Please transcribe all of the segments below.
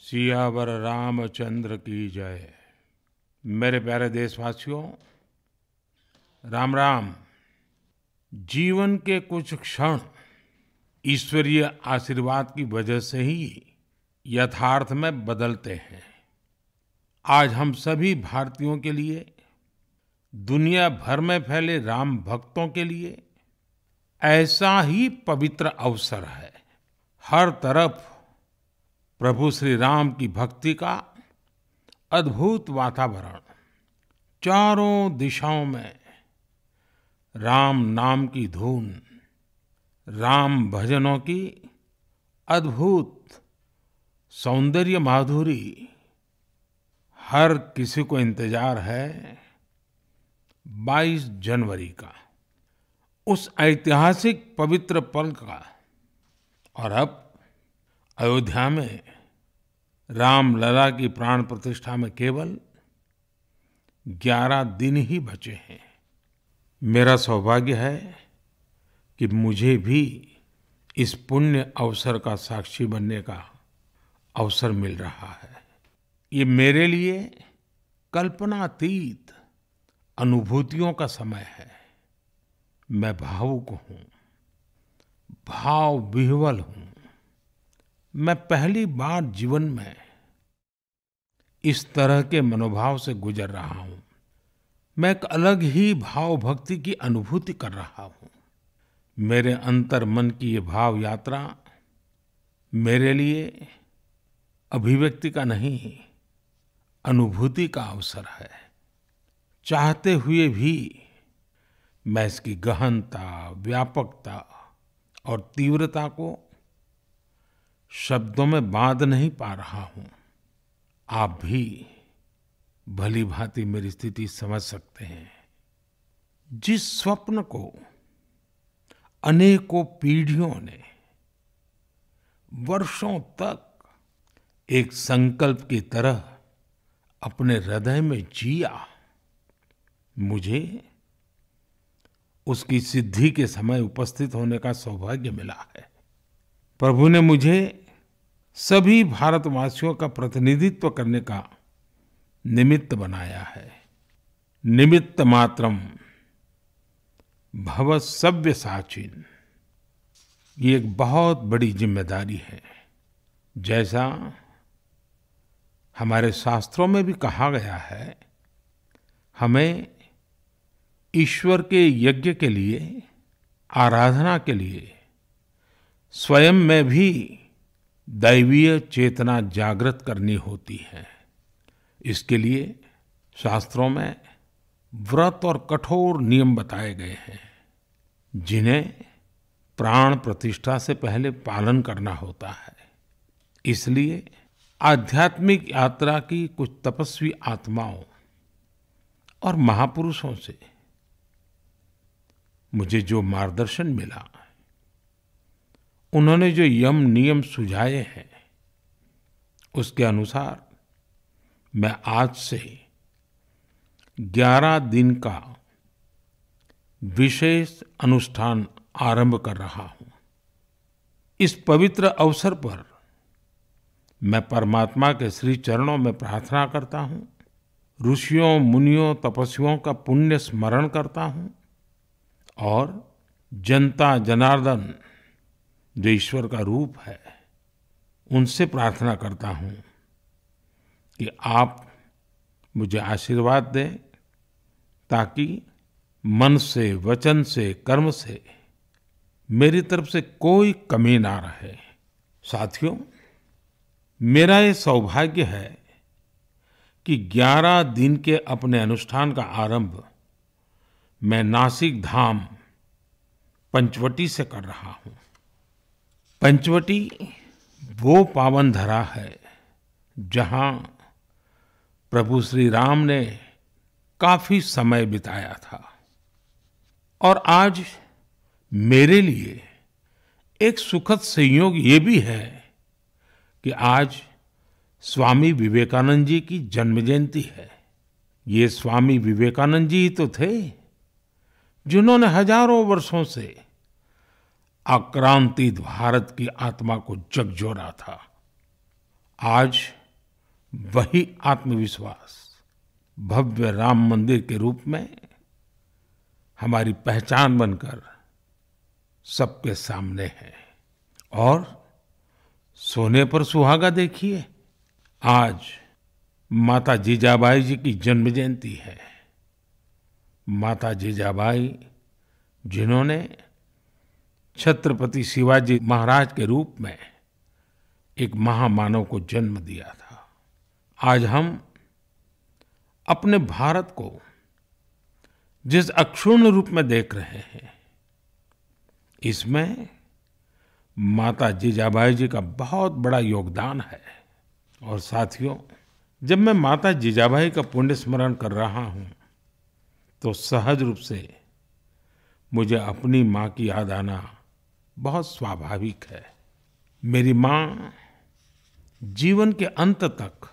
सियावर रामचंद्र की जय। मेरे प्यारे देशवासियों, राम राम। जीवन के कुछ क्षण ईश्वरीय आशीर्वाद की वजह से ही यथार्थ में बदलते हैं। आज हम सभी भारतीयों के लिए, दुनिया भर में फैले राम भक्तों के लिए ऐसा ही पवित्र अवसर है। हर तरफ प्रभु श्री राम की भक्ति का अद्भुत वातावरण, चारों दिशाओं में राम नाम की धुन, राम भजनों की अद्भुत सौंदर्य माधुरी। हर किसी को इंतजार है 22 जनवरी का, उस ऐतिहासिक पवित्र पल का। और अब अयोध्या में रामलला की प्राण प्रतिष्ठा में केवल 11 दिन ही बचे हैं। मेरा सौभाग्य है कि मुझे भी इस पुण्य अवसर का साक्षी बनने का अवसर मिल रहा है। ये मेरे लिए कल्पनातीत अनुभूतियों का समय है। मैं भावुक हूँ, भाव विह्वल हूँ। मैं पहली बार जीवन में इस तरह के मनोभाव से गुजर रहा हूँ। मैं एक अलग ही भाव भक्ति की अनुभूति कर रहा हूँ। मेरे अंतर मन की ये भाव यात्रा मेरे लिए अभिव्यक्ति का नहीं, अनुभूति का अवसर है। चाहते हुए भी मैं इसकी गहनता, व्यापकता और तीव्रता को शब्दों में बांध नहीं पा रहा हूँ। आप भी भली भांति मेरी स्थिति समझ सकते हैं। जिस स्वप्न को अनेकों पीढ़ियों ने वर्षों तक एक संकल्प की तरह अपने हृदय में जिया, मुझे उसकी सिद्धि के समय उपस्थित होने का सौभाग्य मिला है। प्रभु ने मुझे सभी भारतवासियों का प्रतिनिधित्व करने का निमित्त बनाया है। निमित्त मात्रम भव सव्यसाचिन। ये एक बहुत बड़ी जिम्मेदारी है। जैसा हमारे शास्त्रों में भी कहा गया है, हमें ईश्वर के यज्ञ के लिए, आराधना के लिए स्वयं में भी दैवीय चेतना जागृत करनी होती है। इसके लिए शास्त्रों में व्रत और कठोर नियम बताए गए हैं, जिन्हें प्राण प्रतिष्ठा से पहले पालन करना होता है। इसलिए आध्यात्मिक यात्रा की कुछ तपस्वी आत्माओं और महापुरुषों से मुझे जो मार्गदर्शन मिला, उन्होंने जो यम नियम सुझाए हैं, उसके अनुसार मैं आज से 11 दिन का विशेष अनुष्ठान आरंभ कर रहा हूँ। इस पवित्र अवसर पर मैं परमात्मा के श्री चरणों में प्रार्थना करता हूँ, ऋषियों, मुनियों, तपस्वियों का पुण्य स्मरण करता हूँ और जनता जनार्दन, जो ईश्वर का रूप है, उनसे प्रार्थना करता हूँ कि आप मुझे आशीर्वाद दें, ताकि मन से, वचन से, कर्म से मेरी तरफ से कोई कमी ना रहे। साथियों, मेरा ये सौभाग्य है कि 11 दिन के अपने अनुष्ठान का आरंभ मैं नासिक धाम पंचवटी से कर रहा हूँ। पंचवटी वो पावन धरा है जहाँ प्रभु श्री राम ने काफी समय बिताया था। और आज मेरे लिए एक सुखद संयोग ये भी है कि आज स्वामी विवेकानंद जी की जन्म जयंती है। ये स्वामी विवेकानंद जी ही तो थे जिन्होंने हजारों वर्षों से आक्रांतित भारत की आत्मा को झकझोरा था। आज वही आत्मविश्वास भव्य राम मंदिर के रूप में हमारी पहचान बनकर सबके सामने है। और सोने पर सुहागा देखिए, आज माता जीजाबाई जी की जन्म जयंती है। माता जीजाबाई जिन्होंने छत्रपति शिवाजी महाराज के रूप में एक महामानव को जन्म दिया था। आज हम अपने भारत को जिस अक्षुण्ण रूप में देख रहे हैं, इसमें माता जीजाबाई जी का बहुत बड़ा योगदान है। और साथियों, जब मैं माता जीजाबाई का पुण्य स्मरण कर रहा हूँ तो सहज रूप से मुझे अपनी माँ की याद आना बहुत स्वाभाविक है। मेरी माँ जीवन के अंत तक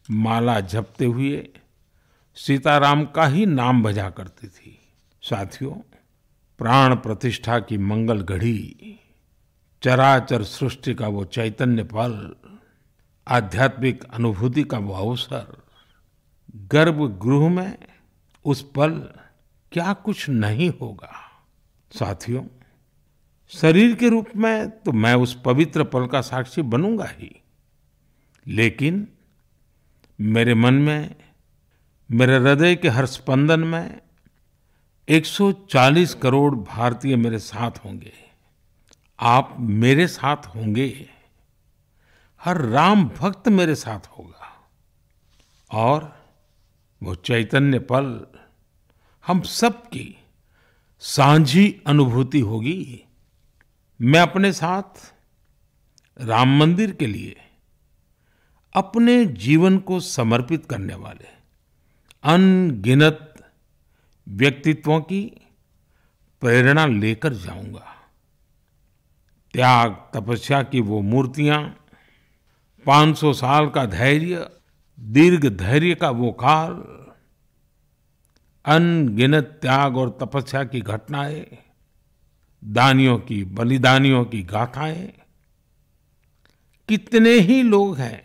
माला जपते हुए सीताराम का ही नाम भजा करती थी। साथियों, प्राण प्रतिष्ठा की मंगल घड़ी, चराचर सृष्टि का वो चैतन्य पल, आध्यात्मिक अनुभूति का वो अवसर, गर्भगृह में उस पल क्या कुछ नहीं होगा। साथियों, शरीर के रूप में तो मैं उस पवित्र पल का साक्षी बनूंगा ही, लेकिन मेरे मन में, मेरे हृदय के हर स्पंदन में 140 करोड़ भारतीय मेरे साथ होंगे। आप मेरे साथ होंगे, हर राम भक्त मेरे साथ होगा, और वो चैतन्य पल हम सबकी साझी अनुभूति होगी। मैं अपने साथ राम मंदिर के लिए अपने जीवन को समर्पित करने वाले अनगिनत व्यक्तित्वों की प्रेरणा लेकर जाऊंगा। त्याग तपस्या की वो मूर्तियां, 500 साल का धैर्य, दीर्घ धैर्य का वो काल, अनगिनत त्याग और तपस्या की घटनाएं, दानियों की, बलिदानियों की गाथाएं, कितने ही लोग हैं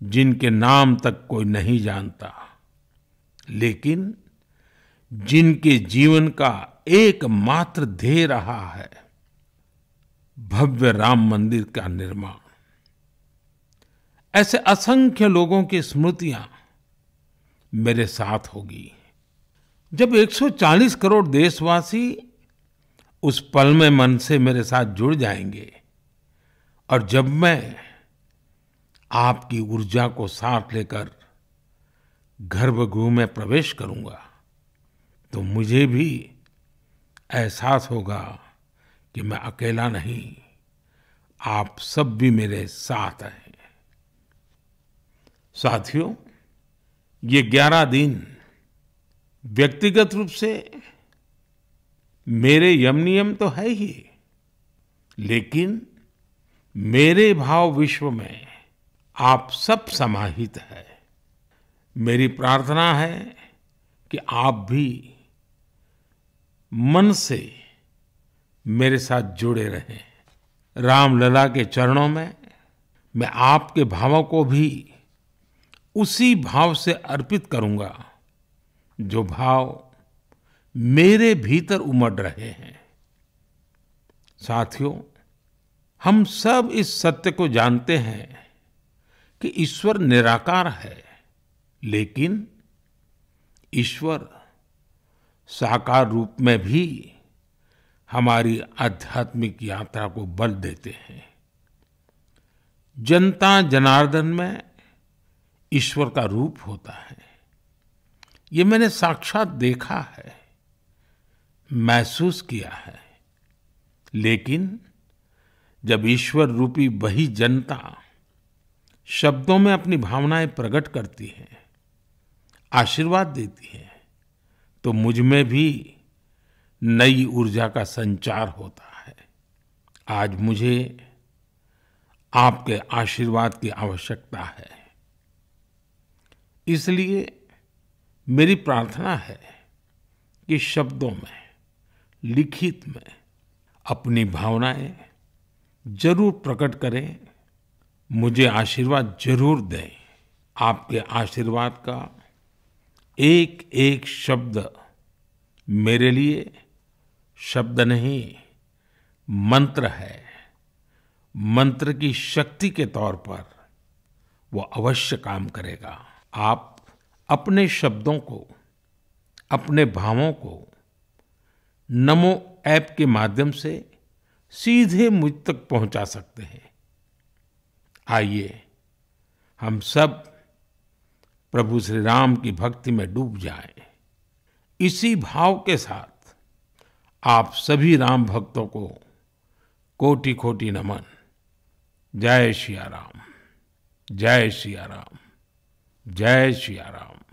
जिनके नाम तक कोई नहीं जानता, लेकिन जिनके जीवन का एकमात्र ध्येय रहा है भव्य राम मंदिर का निर्माण। ऐसे असंख्य लोगों की स्मृतियां मेरे साथ होगी। जब 140 करोड़ देशवासी उस पल में मन से मेरे साथ जुड़ जाएंगे, और जब मैं आपकी ऊर्जा को साथ लेकर गर्भगृह में प्रवेश करूंगा, तो मुझे भी एहसास होगा कि मैं अकेला नहीं, आप सब भी मेरे साथ हैं। साथियों, ये 11 दिन व्यक्तिगत रूप से मेरे यम नियम तो है ही, लेकिन मेरे भाव विश्व में आप सब समाहित है। मेरी प्रार्थना है कि आप भी मन से मेरे साथ जुड़े रहें। रामलला के चरणों में मैं आपके भावों को भी उसी भाव से अर्पित करूंगा जो भाव मेरे भीतर उमड़ रहे हैं। साथियों, हम सब इस सत्य को जानते हैं कि ईश्वर निराकार है, लेकिन ईश्वर साकार रूप में भी हमारी आध्यात्मिक यात्रा को बल देते हैं। जनता जनार्दन में ईश्वर का रूप होता है, ये मैंने साक्षात देखा है, महसूस किया है। लेकिन जब ईश्वर रूपी वही जनता शब्दों में अपनी भावनाएं प्रकट करती है, आशीर्वाद देती है, तो मुझ में भी नई ऊर्जा का संचार होता है। आज मुझे आपके आशीर्वाद की आवश्यकता है, इसलिए मेरी प्रार्थना है कि शब्दों में, लिखित में अपनी भावनाएं जरूर प्रकट करें मुझे आशीर्वाद जरूर दें। आपके आशीर्वाद का एक एक शब्द मेरे लिए शब्द नहीं, मंत्र है। मंत्र की शक्ति के तौर पर वो अवश्य काम करेगा। आप अपने शब्दों को, अपने भावों को नमो ऐप के माध्यम से सीधे मुझ तक पहुंचा सकते हैं। आइए हम सब प्रभु श्री राम की भक्ति में डूब जाएं। इसी भाव के साथ आप सभी राम भक्तों को कोटि कोटि नमन। जय सिया राम, जय सिया राम, जय सिया राम।